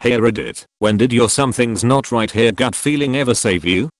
Hey Reddit, when did your something's not right here gut feeling ever save you?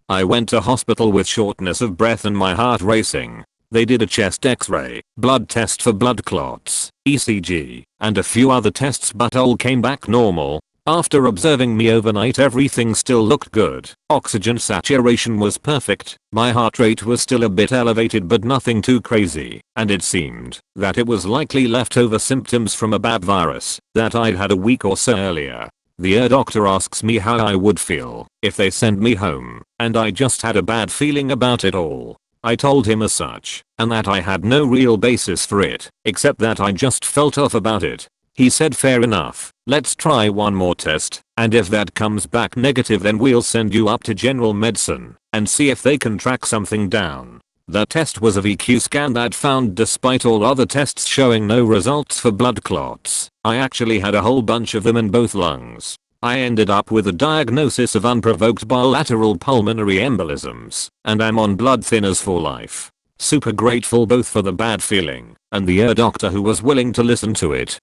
I went to hospital with shortness of breath and my heart racing. They did a chest x-ray, blood test for blood clots, ECG, and a few other tests but all came back normal. After observing me overnight everything still looked good. Oxygen saturation was perfect, my heart rate was still a bit elevated but nothing too crazy, and it seemed that it was likely leftover symptoms from a bad virus that I'd had a week or so earlier. The ear doctor asks me how I would feel if they send me home, and I just had a bad feeling about it all. I told him as such, and that I had no real basis for it, except that I just felt off about it. He said fair enough, let's try one more test, and if that comes back negative then we'll send you up to general medicine and see if they can track something down. The test was a VQ scan that found despite all other tests showing no results for blood clots, I actually had a whole bunch of them in both lungs. I ended up with a diagnosis of unprovoked bilateral pulmonary embolisms, and I'm on blood thinners for life. Super grateful both for the bad feeling and the ear doctor who was willing to listen to it.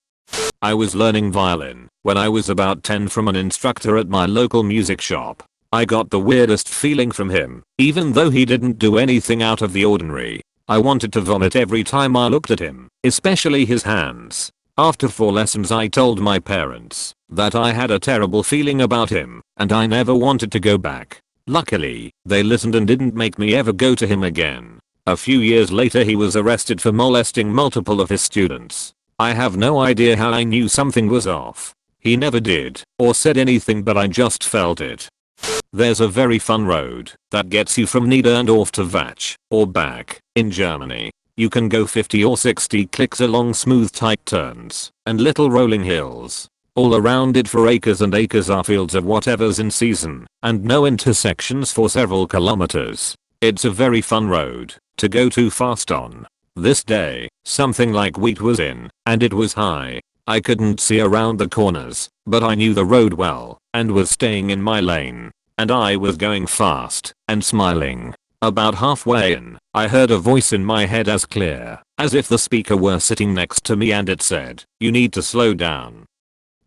I was learning violin when I was about 10 from an instructor at my local music shop. I got the weirdest feeling from him, even though he didn't do anything out of the ordinary. I wanted to vomit every time I looked at him, especially his hands. After 4 lessons I told my parents that I had a terrible feeling about him and I never wanted to go back. Luckily, they listened and didn't make me ever go to him again. A few years later he was arrested for molesting multiple of his students. I have no idea how I knew something was off. He never did or said anything but I just felt it. There's a very fun road that gets you from Niederndorf to Vach or back in Germany. You can go 50 or 60 clicks along smooth tight turns and little rolling hills. All around it for acres and acres are fields of whatever's in season and no intersections for several kilometers. It's a very fun road to go too fast on. This day, something like wheat was in, and it was high. I couldn't see around the corners, but I knew the road well, and was staying in my lane. And I was going fast, and smiling. About halfway in, I heard a voice in my head as clear, as if the speaker were sitting next to me and it said, "You need to slow down."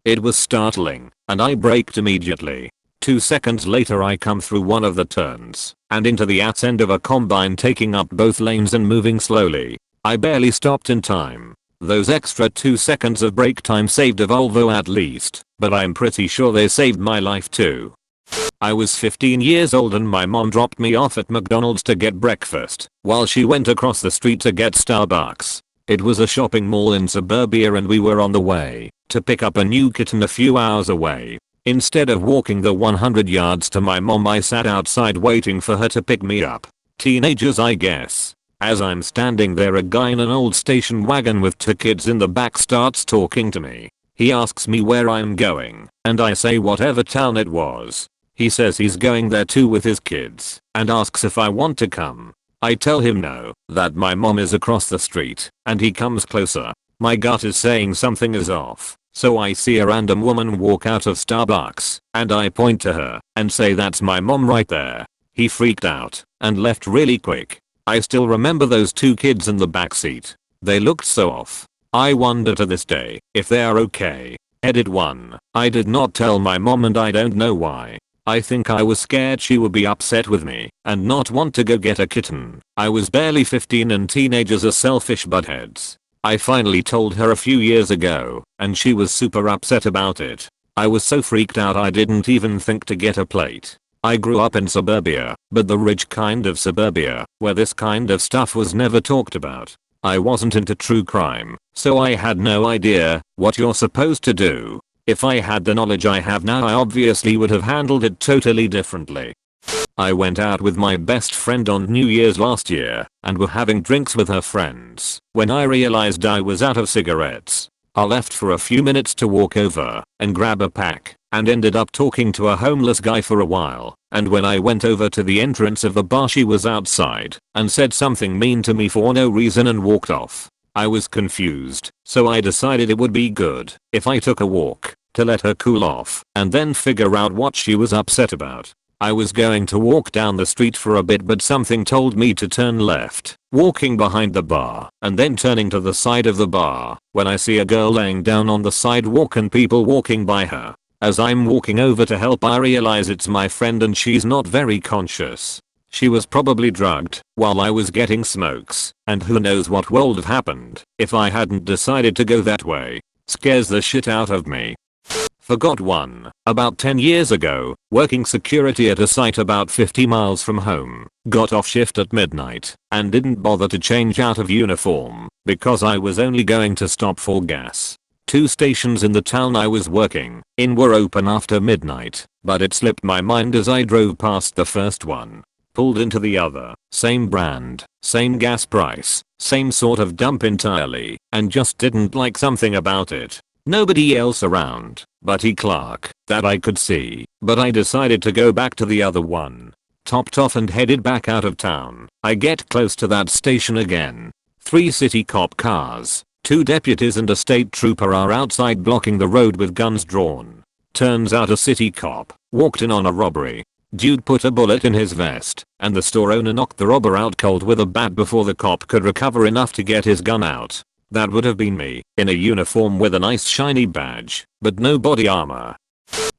It was startling, and I braked immediately. 2 seconds later I come through one of the turns and into the ass end of a combine taking up both lanes and moving slowly. I barely stopped in time. Those extra 2 seconds of brake time saved a Volvo at least, but I'm pretty sure they saved my life too. I was 15 years old and my mom dropped me off at McDonald's to get breakfast while she went across the street to get Starbucks. It was a shopping mall in suburbia and we were on the way to pick up a new kitten a few hours away. Instead of walking the 100 yards to my mom I sat outside waiting for her to pick me up. Teenagers I guess. As I'm standing there a guy in an old station wagon with 2 kids in the back starts talking to me. He asks me where I'm going, and I say whatever town it was. He says he's going there too with his kids, and asks if I want to come. I tell him no, that my mom is across the street, and he comes closer. My gut is saying something is off. So I see a random woman walk out of Starbucks, and I point to her and say that's my mom right there. He freaked out and left really quick. I still remember those 2 kids in the backseat. They looked so off. I wonder to this day if they are okay. Edit 1. I did not tell my mom and I don't know why. I think I was scared she would be upset with me and not want to go get a kitten. I was barely 15 and teenagers are selfish buttheads. I finally told her a few years ago, and she was super upset about it. I was so freaked out I didn't even think to get a plate. I grew up in suburbia, but the rich kind of suburbia, where this kind of stuff was never talked about. I wasn't into true crime, so I had no idea what you're supposed to do. If I had the knowledge I have now I obviously would have handled it totally differently. I went out with my best friend on New Year's last year and were having drinks with her friends when I realized I was out of cigarettes. I left for a few minutes to walk over and grab a pack and ended up talking to a homeless guy for a while, and when I went over to the entrance of the bar she was outside and said something mean to me for no reason and walked off. I was confused, so I decided it would be good if I took a walk to let her cool off and then figure out what she was upset about. I was going to walk down the street for a bit but something told me to turn left, walking behind the bar and then turning to the side of the bar when I see a girl laying down on the sidewalk and people walking by her. As I'm walking over to help, I realize it's my friend and she's not very conscious. She was probably drugged while I was getting smokes, and who knows what would have happened if I hadn't decided to go that way. Scares the shit out of me. Forgot one. About 10 years ago, working security at a site about 50 miles from home, got off shift at midnight and didn't bother to change out of uniform because I was only going to stop for gas. 2 stations in the town I was working in were open after midnight, but it slipped my mind as I drove past the first one. Pulled into the other, same brand, same gas price, same sort of dump entirely, and just didn't like something about it. Nobody else around, but Clark, that I could see, but I decided to go back to the other one. Topped off and headed back out of town. I get close to that station again. 3 city cop cars, 2 deputies and a state trooper are outside blocking the road with guns drawn. Turns out a city cop walked in on a robbery. Dude put a bullet in his vest, and the store owner knocked the robber out cold with a bat before the cop could recover enough to get his gun out. That would have been me, in a uniform with a nice shiny badge, but no body armor.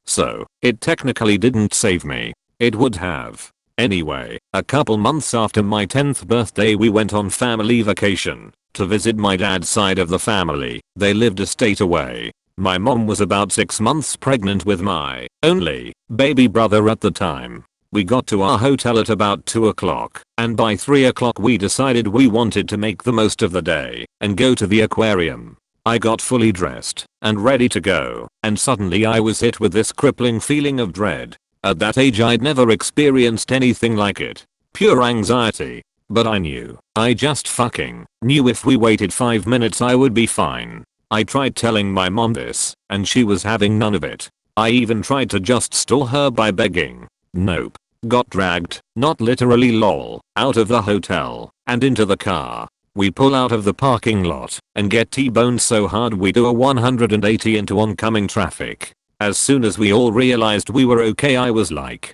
So, it technically didn't save me. It would have. Anyway, a couple months after my 10th birthday we went on family vacation to visit my dad's side of the family. They lived a state away. My mom was about 6 months pregnant with my only baby brother at the time. We got to our hotel at about 2 o'clock, and by 3 o'clock we decided we wanted to make the most of the day and go to the aquarium. I got fully dressed and ready to go, and suddenly I was hit with this crippling feeling of dread. At that age I'd never experienced anything like it. Pure anxiety. But I just fucking knew if we waited 5 minutes I would be fine. I tried telling my mom this, and she was having none of it. I even tried to just stall her by begging. Nope. Got dragged, not literally lol, out of the hotel, and into the car. We pull out of the parking lot, and get T-boned so hard we do a 180 into oncoming traffic. As soon as we all realized we were okay I was like,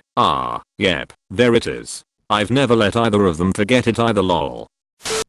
yep, there it is. I've never let either of them forget it either lol.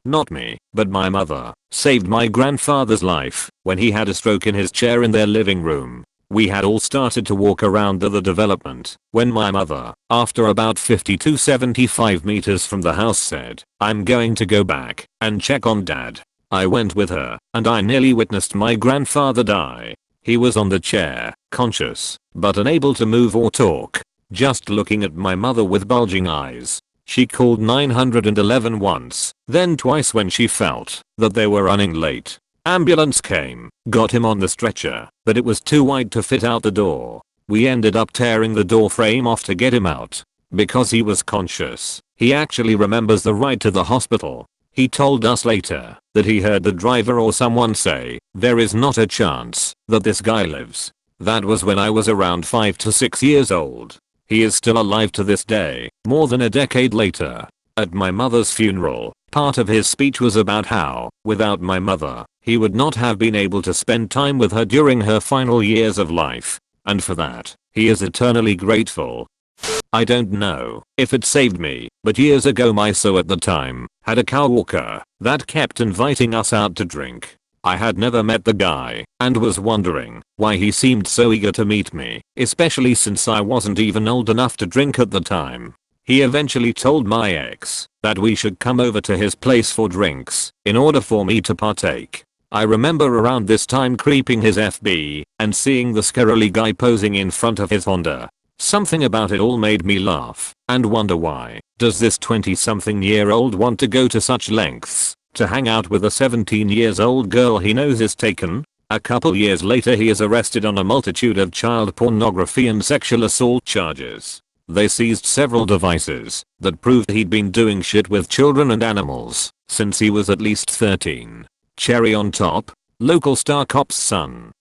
Not me, but my mother, saved my grandfather's life when he had a stroke in his chair in their living room. We had all started to walk around the development when my mother, after about 50 to 75 meters from the house said, I'm going to go back and check on dad. I went with her, and I nearly witnessed my grandfather die. He was on the chair, conscious, but unable to move or talk, just looking at my mother with bulging eyes. She called 911 once, then twice when she felt that they were running late. Ambulance came, got him on the stretcher, but it was too wide to fit out the door. We ended up tearing the door frame off to get him out. Because he was conscious, he actually remembers the ride to the hospital. He told us later that he heard the driver or someone say, there is not a chance that this guy lives. That was when I was around 5 to 6 years old. He is still alive to this day, more than a decade later. At my mother's funeral, part of his speech was about how, without my mother, he would not have been able to spend time with her during her final years of life. And for that, he is eternally grateful. I don't know if it saved me, but years ago my so at the time had a coworker that kept inviting us out to drink. I had never met the guy and was wondering why he seemed so eager to meet me, especially since I wasn't even old enough to drink at the time. He eventually told my ex that we should come over to his place for drinks in order for me to partake. I remember around this time creeping his FB and seeing the scarily guy posing in front of his Honda. Something about it all made me laugh and wonder why does this 20-something-year-old want to go to such lengths to hang out with a 17-years-old girl he knows is taken? A couple years later he is arrested on a multitude of child pornography and sexual assault charges. They seized several devices that proved he'd been doing shit with children and animals since he was at least 13. Cherry on top, local star cop's son.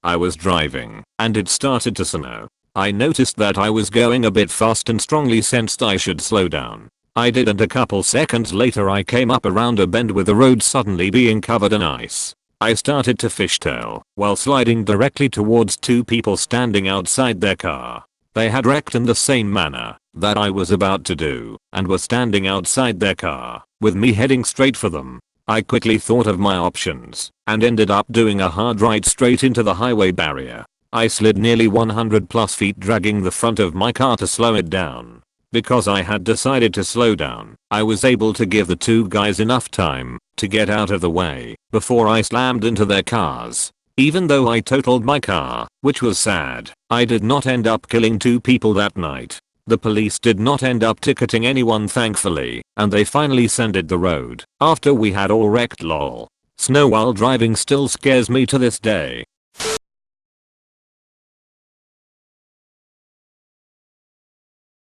I was driving, and it started to snow. I noticed that I was going a bit fast and strongly sensed I should slow down. I did, and a couple seconds later I came up around a bend with the road suddenly being covered in ice. I started to fishtail while sliding directly towards 2 people standing outside their car. They had wrecked in the same manner that I was about to do and were standing outside their car with me heading straight for them. I quickly thought of my options and ended up doing a hard right straight into the highway barrier. I slid nearly 100 plus feet dragging the front of my car to slow it down. Because I had decided to slow down, I was able to give the two guys enough time to get out of the way before I slammed into their cars. Even though I totaled my car, which was sad, I did not end up killing two people that night. The police did not end up ticketing anyone thankfully, and they finally sanded the road after we had all wrecked lol. Snow while driving still scares me to this day.